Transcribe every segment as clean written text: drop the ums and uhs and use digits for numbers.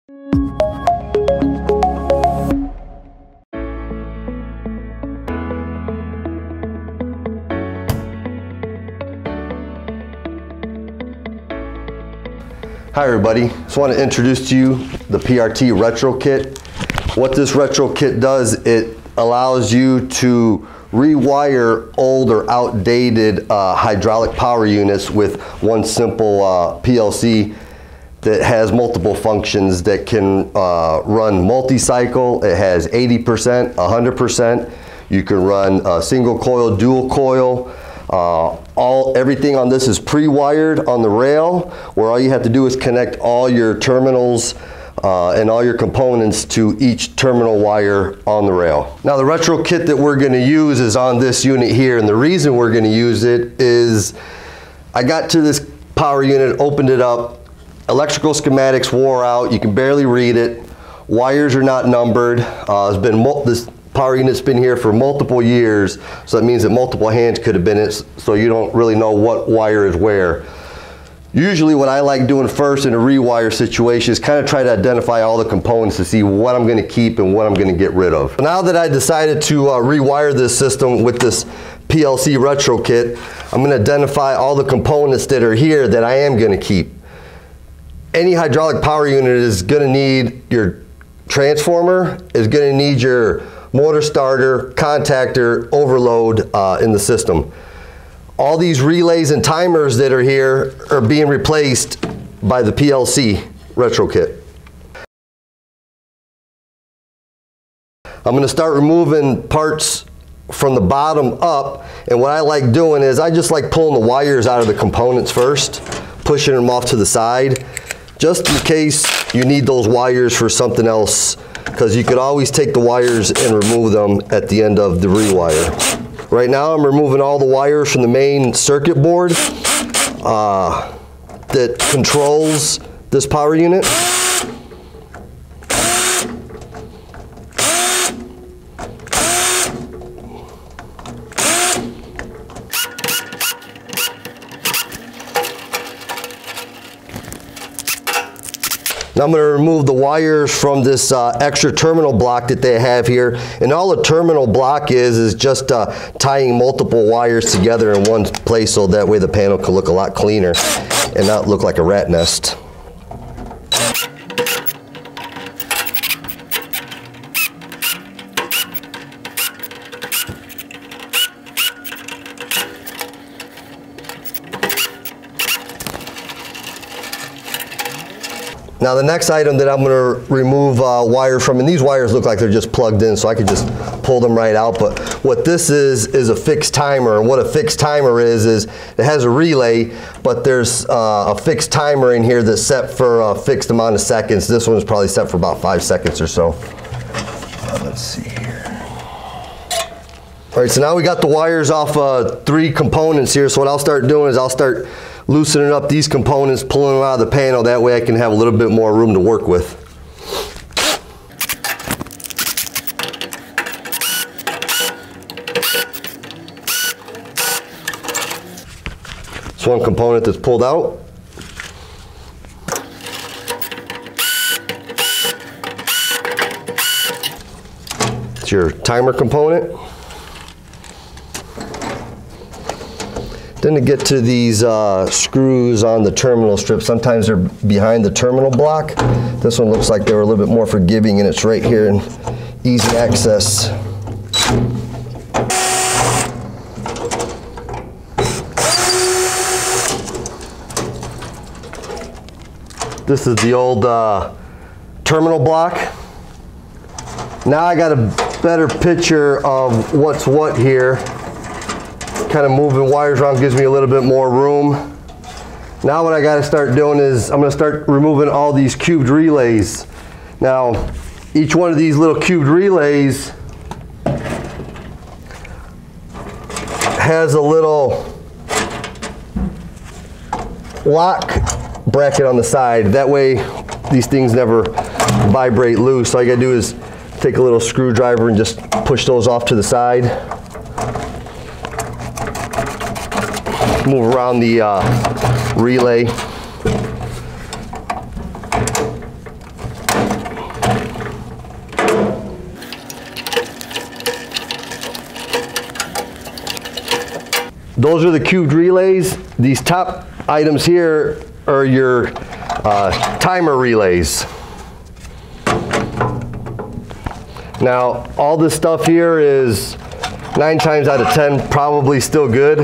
Hi everybody, just want to introduce to you the PRT Retro Kit. What this Retro Kit does, it allows you to rewire old or outdated hydraulic power units with one simple PLC that has multiple functions that can run multi-cycle. It has 80%, 100%. You can run single coil, dual coil. Everything on this is pre-wired on the rail, where all you have to do is connect all your terminals and all your components to each terminal wire on the rail. Now the retro kit that we're going to use is on this unit here, and the reason we're going to use it is I got to this power unit, opened it up, electrical schematics wore out, you can barely read it, wires are not numbered, this power unit's been here for multiple years, so that means that multiple hands could have been it, so you don't really know what wire is where. Usually what I like doing first in a rewire situation is kind of try to identify all the components to see what I'm going to keep and what I'm going to get rid of. Now that I decided to rewire this system with this PLC Retro Kit, I'm going to identify all the components that are here that I am going to keep. Any hydraulic power unit is going to need your transformer, is going to need your motor starter, contactor, overload in the system. All these relays and timers that are here are being replaced by the PLC Retro Kit. I'm going to start removing parts from the bottom up, and what I like doing is I just like pulling the wires out of the components first, pushing them off to the side, just in case you need those wires for something else, because you could always take the wires and remove them at the end of the rewire. Right now I'm removing all the wires from the main circuit board that controls this power unit. Now I'm going to remove the wires from this extra terminal block that they have here, and all the terminal block is just tying multiple wires together in one place, so that way the panel can look a lot cleaner and not look like a rat nest. Now the next item that I'm going to remove wires from, and these wires look like they're just plugged in, so I could just pull them right out, but what this is a fixed timer, and what a fixed timer is it has a relay, but there's a fixed timer in here that's set for a fixed amount of seconds. This one's probably set for about 5 seconds or so. Let's see here. All right, so now we got the wires off 3 components here, so what I'll start doing is I'll start loosening up these components, pulling them out of the panel. That way I can have a little bit more room to work with. It's one component that's pulled out. It's your timer component. Then to get to these screws on the terminal strip, sometimes they're behind the terminal block. This one looks like they were a little bit more forgiving, and it's right here in easy access. This is the old terminal block. Now I got a better picture of what's what here. Kind of moving wires around gives me a little bit more room. Now what I got to start doing is I'm going to start removing all these cubed relays. Now each one of these little cubed relays has a little lock bracket on the side. That way these things never vibrate loose. All you got to do is take a little screwdriver and just push those off to the side. Move around the those are the cubed relays. These top items here are your timer relays. Now, all this stuff here is 9 times out of 10 probably still good.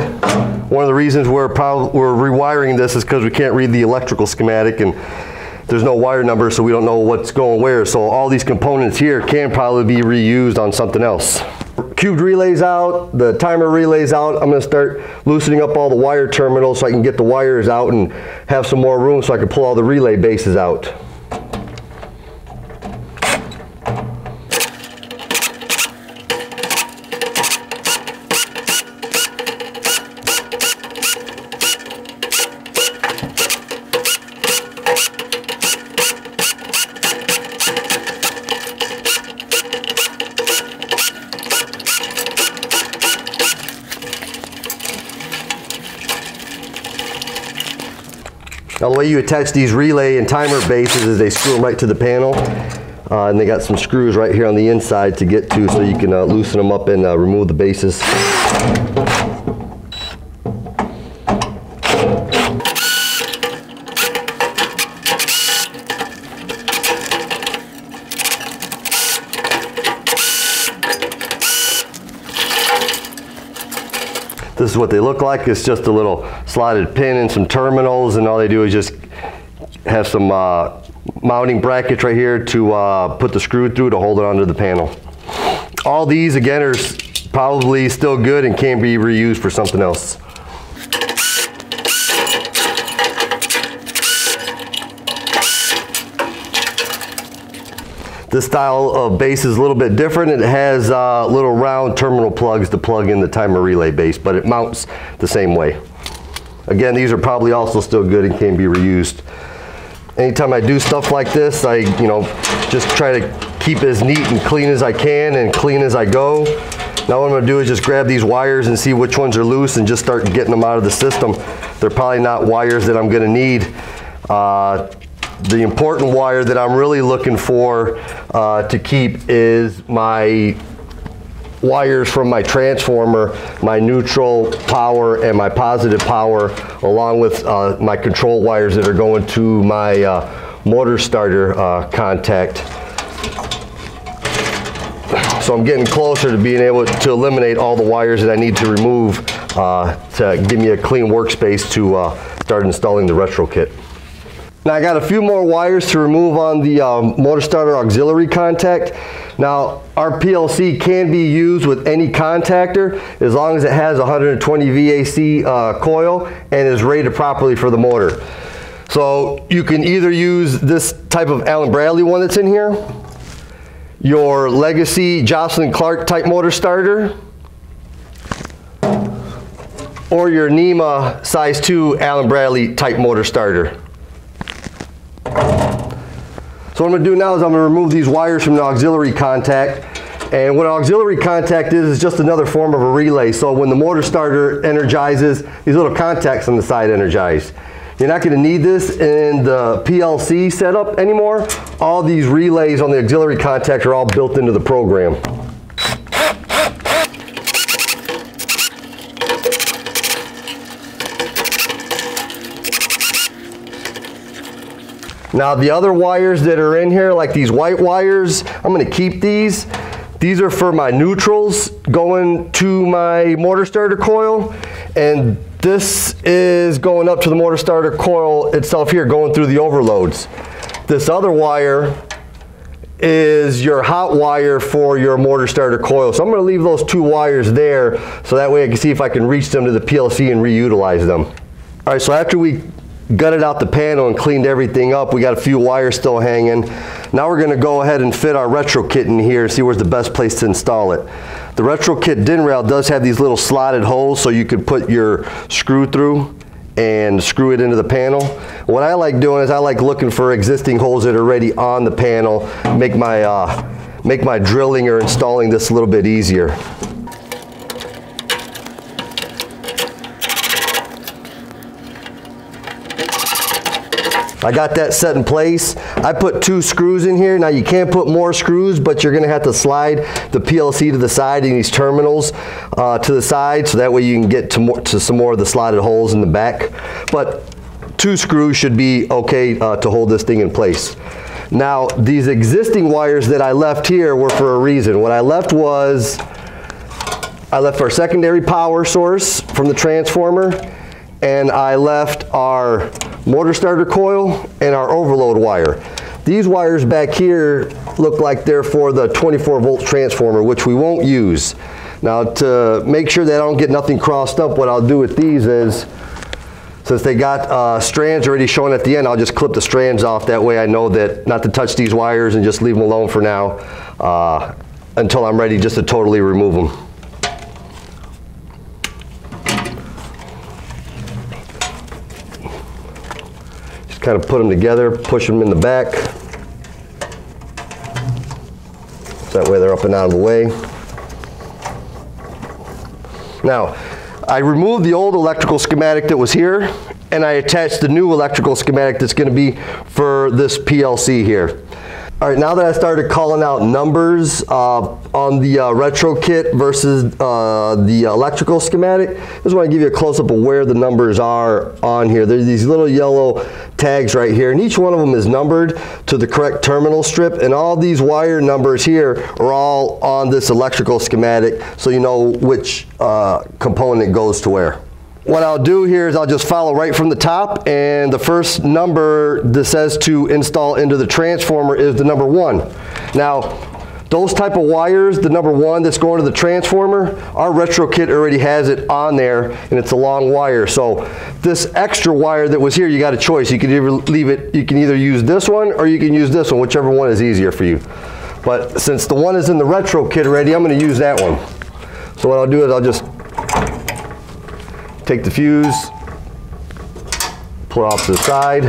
One of the reasons we're rewiring this is because we can't read the electrical schematic and there's no wire number, so we don't know what's going where. So all these components here can probably be reused on something else. Cubed relays out, the timer relays out. I'm going to start loosening up all the wire terminals so I can get the wires out and have some more room so I can pull all the relay bases out. Now the way you attach these relay and timer bases is they screw them right to the panel. And they got some screws right here on the inside to get to so you can loosen them up and remove the bases. This is what they look like. It's just a little slotted pin and some terminals, and all they do is just have some mounting brackets right here to put the screw through to hold it onto the panel. All these again are probably still good and can be reused for something else. This style of base is a little bit different. It has little round terminal plugs to plug in the timer relay base, but it mounts the same way. Again, these are probably also still good and can be reused. Anytime I do stuff like this, I just try to keep it as neat and clean as I can and clean as I go. Now what I'm going to do is just grab these wires and see which ones are loose and just start getting them out of the system. They're probably not wires that I'm going to need. The important wire that I'm really looking for to keep is my wires from my transformer, my neutral power and my positive power, along with my control wires that are going to my motor starter contact. So I'm getting closer to being able to eliminate all the wires that I need to remove to give me a clean workspace to start installing the retro kit. Now I got a few more wires to remove on the motor starter auxiliary contact. Now our PLC can be used with any contactor as long as it has 120 VAC coil and is rated properly for the motor. So you can either use this type of Allen Bradley one that's in here, your Legacy Jocelyn Clark type motor starter, or your NEMA size 2 Allen Bradley type motor starter. So what I'm going to do now is I'm going to remove these wires from the auxiliary contact. And what an auxiliary contact is just another form of a relay. So when the motor starter energizes, these little contacts on the side energize. You're not going to need this in the PLC setup anymore. All these relays on the auxiliary contact are all built into the program. Now the other wires that are in here, like these white wires, I'm going to keep these. These are for my neutrals going to my motor starter coil, and this is going up to the motor starter coil itself here, going through the overloads. This other wire is your hot wire for your motor starter coil. So I'm going to leave those two wires there so that way I can see if I can reach them to the PLC and reutilize them. All right, so after we gutted out the panel and cleaned everything up, we got a few wires still hanging. Now we're going to go ahead and fit our retro kit in here and see where's the best place to install it. The retro kit DIN rail does have these little slotted holes so you could put your screw through and screw it into the panel. What I like doing is I like looking for existing holes that are already on the panel, make my drilling or installing this a little bit easier. I got that set in place. I put 2 screws in here. Now you can't put more screws, but you're gonna have to slide the PLC to the side and these terminals to the side, so that way you can get to some more of the slotted holes in the back. But 2 screws should be okay to hold this thing in place. Now, these existing wires that I left here were for a reason. What I left was, I left our secondary power source from the transformer, and I left our motor starter coil and our overload wire. These wires back here look like they're for the 24 volt transformer, which we won't use. Now, to make sure that I don't get nothing crossed up, what I'll do with these is, since they got strands already shown at the end, I'll just clip the strands off. That way I know that not to touch these wires and just leave them alone for now until I'm ready just to totally remove them. Just kind of put them together, push them in the back. So that way they're up and out of the way. Now, I removed the old electrical schematic that was here, and I attached the new electrical schematic that's going to be for this PLC here. All right, now that I started calling out numbers on the retro kit versus the electrical schematic, I just want to give you a close-up of where the numbers are on here. There's these little yellow tags right here, and each one of them is numbered to the correct terminal strip, and all these wire numbers here are all on this electrical schematic, so you know which component goes to where. What I'll do here is I'll just follow right from the top, and the first number that says to install into the transformer is the number 1. Now, those type of wires, the number 1 that's going to the transformer, our retro kit already has it on there, and it's a long wire. So this extra wire that was here, you got a choice. You can either leave it, you can either use this one or you can use this one, whichever one is easier for you. But since the one is in the retro kit already, I'm going to use that one. So what I'll do is I'll just take the fuse, pull it off to the side.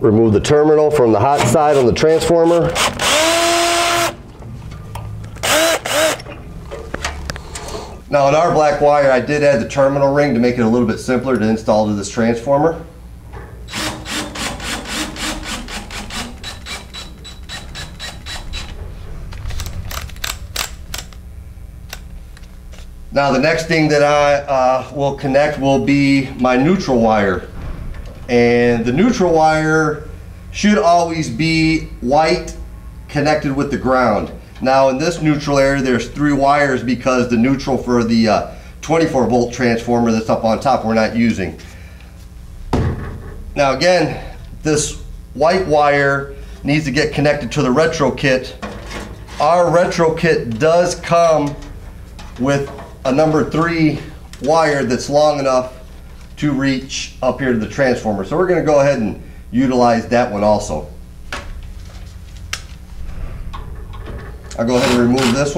Remove the terminal from the hot side on the transformer. Now, on our black wire, I did add the terminal ring to make it a little bit simpler to install to this transformer. Now, the next thing that I will connect will be my neutral wire. And the neutral wire should always be white connected with the ground. Now, in this neutral area, there's 3 wires because the neutral for the 24 volt transformer that's up on top we're not using. Now again, this white wire needs to get connected to the retro kit. Our retro kit does come with a number 3 wire that's long enough to reach up here to the transformer. So we're going to go ahead and utilize that one also. I'll go ahead and remove this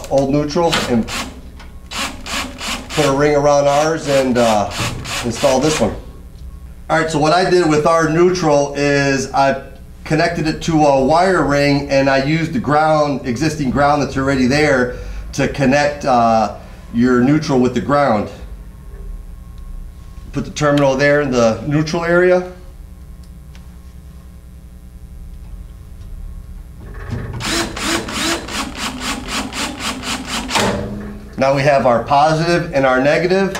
old neutral, and put a ring around ours and install this one. Alright, so what I did with our neutral is I connected it to a wire ring, and I used the existing ground that's already there to connect your neutral with the ground. Put the terminal there in the neutral area. Now we have our positive and our negative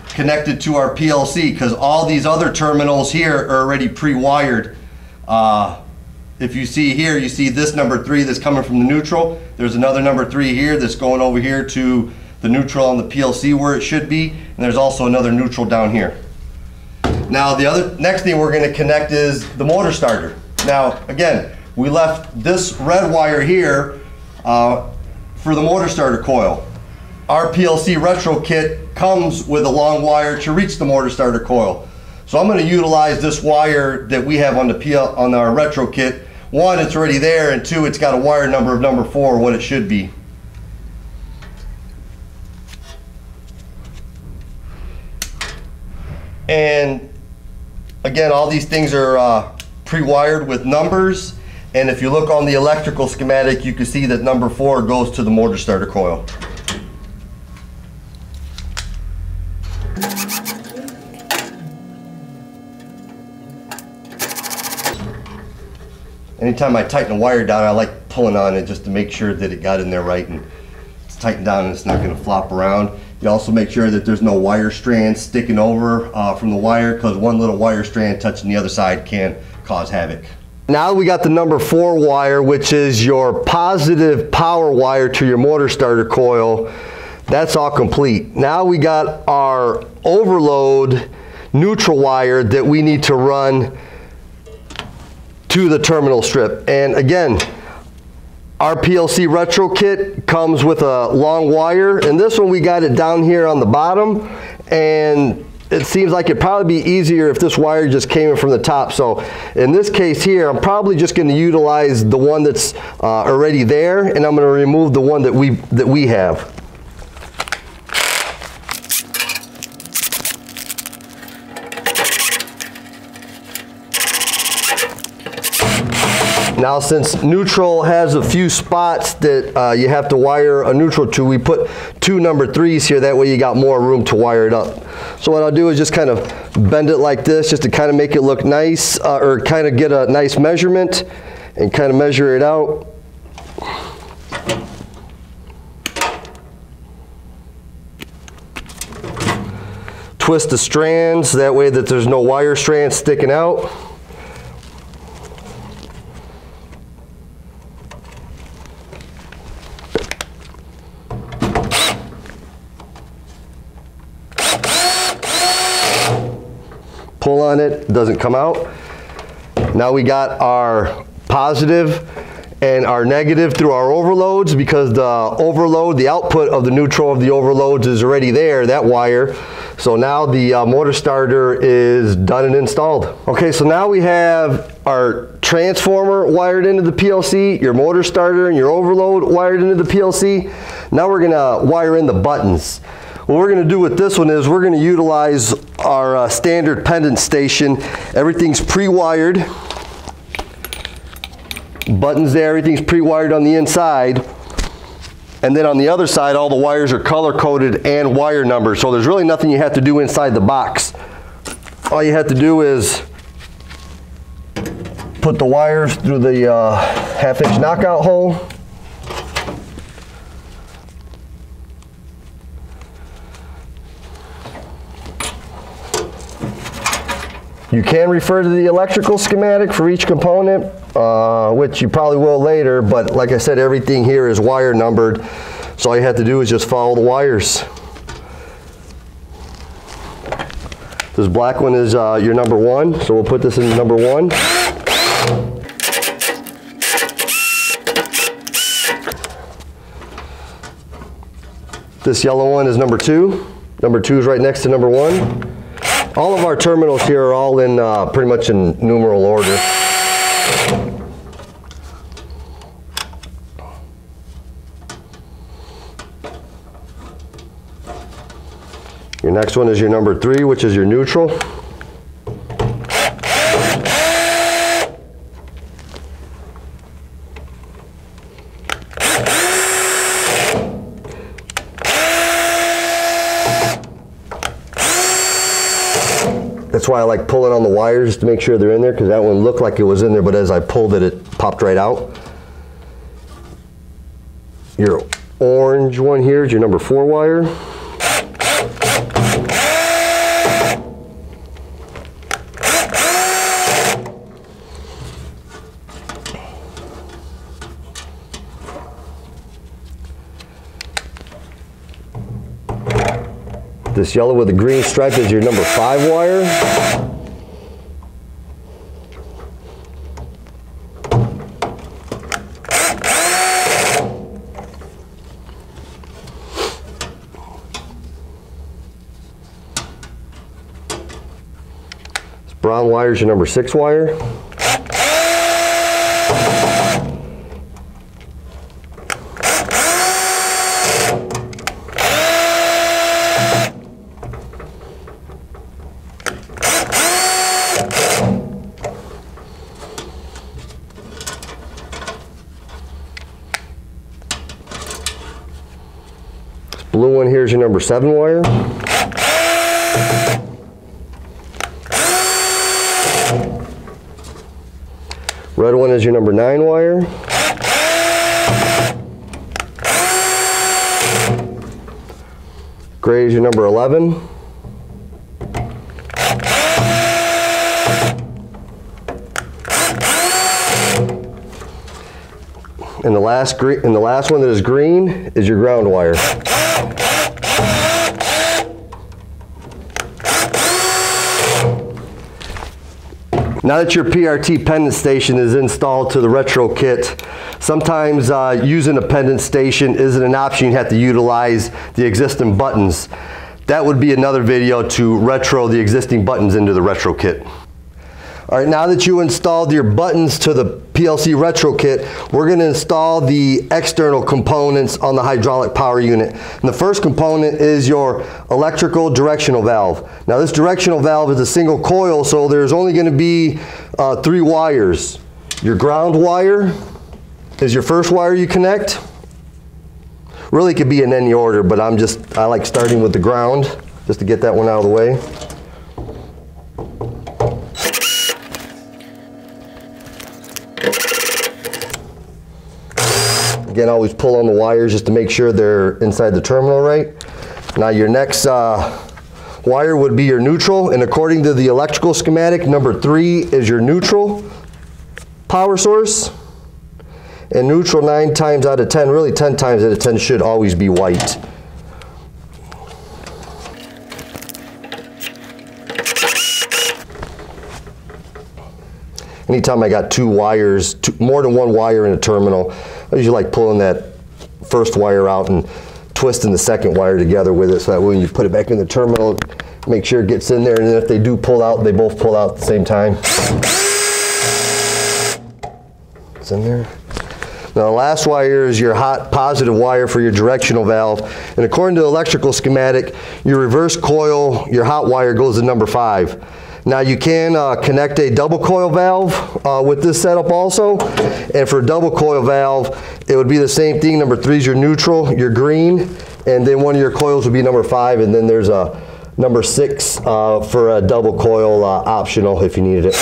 connected to our PLC, because all these other terminals here are already pre-wired. If you see here, you see this number 3 that's coming from the neutral. There's another number 3 here that's going over here to the neutral on the PLC where it should be, and there's also another neutral down here. Now the next thing we're going to connect is the motor starter. Now again, we left this red wire here for the motor starter coil. Our PLC retro kit comes with a long wire to reach the motor starter coil. So I'm going to utilize this wire that we have on our retro kit. 1, it's already there, and 2, it's got a wire number of number 4, what it should be. And again, all these things are pre-wired with numbers, And if you look on the electrical schematic, you can see that number 4 goes to the motor starter coil. Anytime I tighten a wire down, I like pulling on it just to make sure that it got in there right and it's tightened down and it's not going to flop around. You also make sure that there's no wire strands sticking over from the wire, because one little wire strand touching the other side can cause havoc. Now we got the number 4 wire, which is your positive power wire to your motor starter coil. That's all complete. Now we got our overload neutral wire that we need to run to the terminal strip. And again, our PLC retro kit comes with a long wire, and this one we got it down here on the bottom, and it seems like it'd probably be easier if this wire just came in from the top. So in this case here, I'm probably just going to utilize the one that's already there, and I'm going to remove the one that we have. Now, since neutral has a few spots that you have to wire a neutral to, we put 2 number 3s here. That way you got more room to wire it up. So what I'll do is just kind of bend it like this, just to kind of make it look nice, or kind of get a nice measurement and kind of measure it out. Twist the strands, that way that there's no wire strands sticking out. Pull on it, it doesn't come out. Now we got our positive and our negative through our overloads, because the overload, the output of the neutral of the overloads is already there, that wire. So now the motor starter is done and installed. Okay, so now we have our transformer wired into the PLC, your motor starter and your overload wired into the PLC. Now we're gonna wire in the buttons. What we're going to do with this one is we're going to utilize our standard pendant station. Everything's pre-wired. Buttons there, everything's pre-wired on the inside. And then on the other side, all the wires are color-coded and wire numbered. So there's really nothing you have to do inside the box. All you have to do is put the wires through the 1/2-inch knockout hole. You can refer to the electrical schematic for each component, which you probably will later, but like I said, everything here is wire numbered, so all you have to do is just follow the wires. This black one is your number 1, so we'll put this in number 1. This yellow one is number 2. Number 2 is right next to number 1. All of our terminals here are all in pretty much in numeral order. Your next one is your number 3, which is your neutral. That's why I like pulling on the wires to make sure they're in there, because that one looked like it was in there, but as I pulled it, it popped right out. Your orange one here is your number 4 wire. This yellow with the green stripe is your number 5 wire. This brown wire is your number 6 wire. is your number 7 wire. Red one is your number 9 wire. Gray is your number 11. And the last one that is green is your ground wire. Now that your PRT pendant station is installed to the retro kit, sometimes using a pendant station isn't an option. You have to utilize the existing buttons. That would be another video to retro the existing buttons into the retro kit. All right, now that you installed your buttons to the PLC retro kit, we're going to install the external components on the hydraulic power unit. And the first component is your electrical directional valve. Now this directional valve is a single coil, so there's only going to be 3 wires. Your ground wire is your first wire you connect. Really could be in any order, but I like starting with the ground just to get that one out of the way. Again, always pull on the wires just to make sure they're inside the terminal right. Now your next wire would be your neutral, and according to the electrical schematic, number 3 is your neutral power source. And neutral 9 times out of 10, really 10 times out of 10 should always be white. Anytime I got 2 wires, more than 1 wire in a terminal, I usually like pulling that first wire out and twisting the second wire together with it, so that when you put it back in the terminal, make sure it gets in there, and then if they do pull out, they both pull out at the same time. It's in there. Now the last wire is your hot positive wire for your directional valve, and according to the electrical schematic, your reverse coil, your hot wire goes to number 5. Now you can connect a double coil valve with this setup also, and for a double coil valve it would be the same thing. Number 3 is your neutral, your green, and then one of your coils would be number 5, and then there's a number 6 for a double coil optional if you needed it.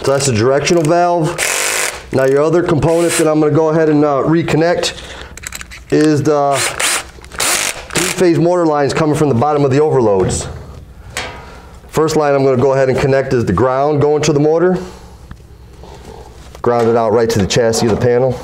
So that's the directional valve. Now your other component that I'm going to go ahead and reconnect is the 3-phase motor lines coming from the bottom of the overloads. First line I'm going to go ahead and connect is the ground going to the motor. Ground it out right to the chassis of the panel.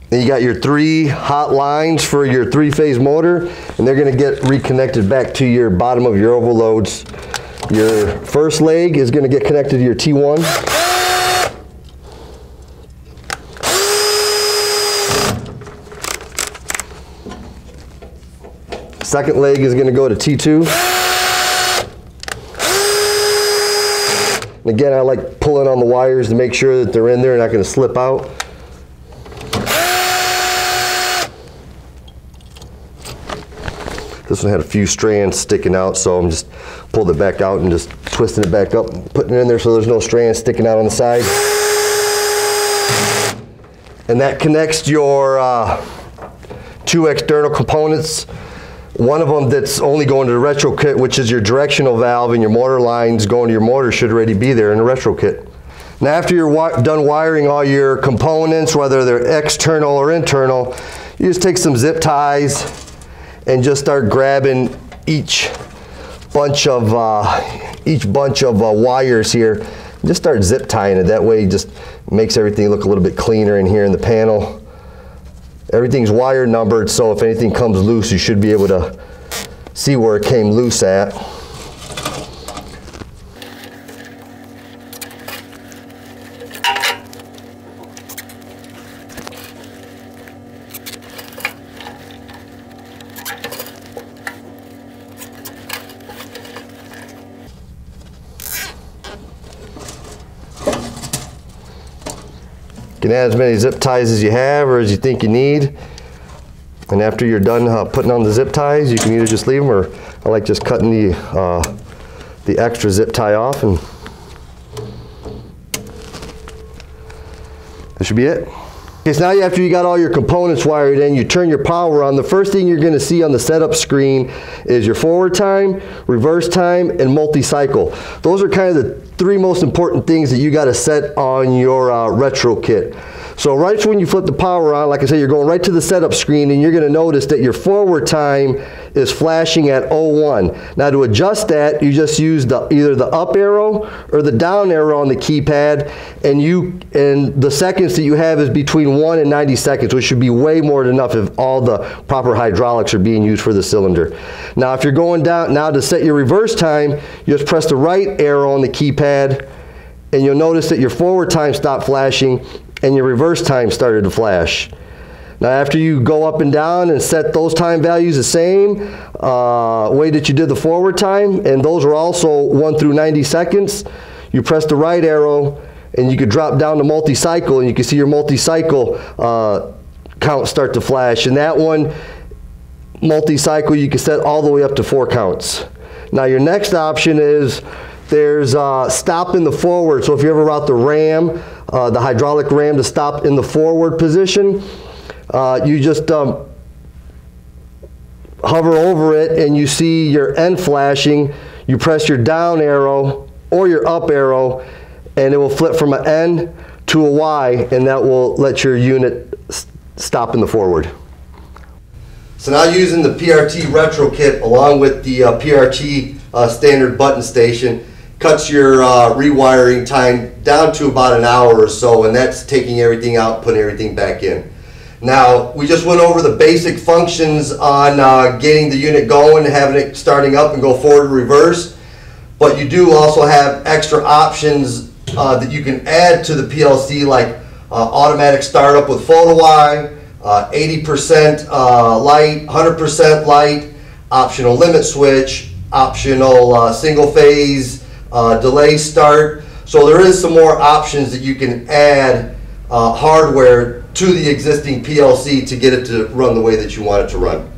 Then you got your 3 hot lines for your 3-phase motor, and they're going to get reconnected back to your bottom of your overloads. Your first leg is going to get connected to your T1. Second leg is going to go to T2. And again, I like pulling on the wires to make sure that they're in there and not going to slip out. This one had a few strands sticking out, so I'm just pulled it back out and just twisting it back up, putting it in there so there's no strands sticking out on the side. And that connects your 2 external components. One of them that's only going to the retro kit, which is your directional valve, and your motor lines going to your motor should already be there in the retro kit. Now after you're done wiring all your components, whether they're external or internal, you just take some zip ties and just start grabbing each bunch of wires here. Just start zip tying it. That way it just makes everything look a little bit cleaner in here in the panel. Everything's wire numbered, so if anything comes loose, you should be able to see where it came loose at. You can add as many zip ties as you have or as you think you need. And after you're done putting on the zip ties, you can either just leave them, or I like just cutting the extra zip tie off, and that should be it. Okay, so now after you got all your components wired in, you turn your power on. The first thing you're going to see on the setup screen is your forward time, reverse time, and multi-cycle. Those are kind of the three most important things that you got to set on your retro kit. So right when you flip the power on, like I said, you're going right to the setup screen, and you're going to notice that your forward time is flashing at 01. Now to adjust that, you just use either the up arrow or the down arrow on the keypad, and the seconds that you have is between 1 and 90 seconds, which should be way more than enough if all the proper hydraulics are being used for the cylinder. Now if you're going down, now to set your reverse time, you just press the right arrow on the keypad, and you'll notice that your forward time stopped flashing and your reverse time started to flash. Now after you go up and down and set those time values the same way that you did the forward time, and those are also 1 through 90 seconds, you press the right arrow and you could drop down to multi-cycle, and you can see your multi-cycle count start to flash. And that one, multi-cycle, you can set all the way up to 4 counts. Now your next option is there's stop in the forward. So if you ever route the ram, the hydraulic ram to stop in the forward position, you just hover over it and you see your end flashing. You press your down arrow or your up arrow, and it will flip from an N to a Y, and that will let your unit stop in the forward. So now using the PRT retro kit along with the PRT standard button station cuts your rewiring time down to about an hour or so, and that's taking everything out, putting everything back in. Now, we just went over the basic functions on getting the unit going, having it starting up and go forward and reverse, but you do also have extra options that you can add to the PLC, like automatic startup with photo eye, 80% light, 100% light, optional limit switch, optional single phase delay start. So there is some more options that you can add hardware to the existing PLC to get it to run the way that you want it to run.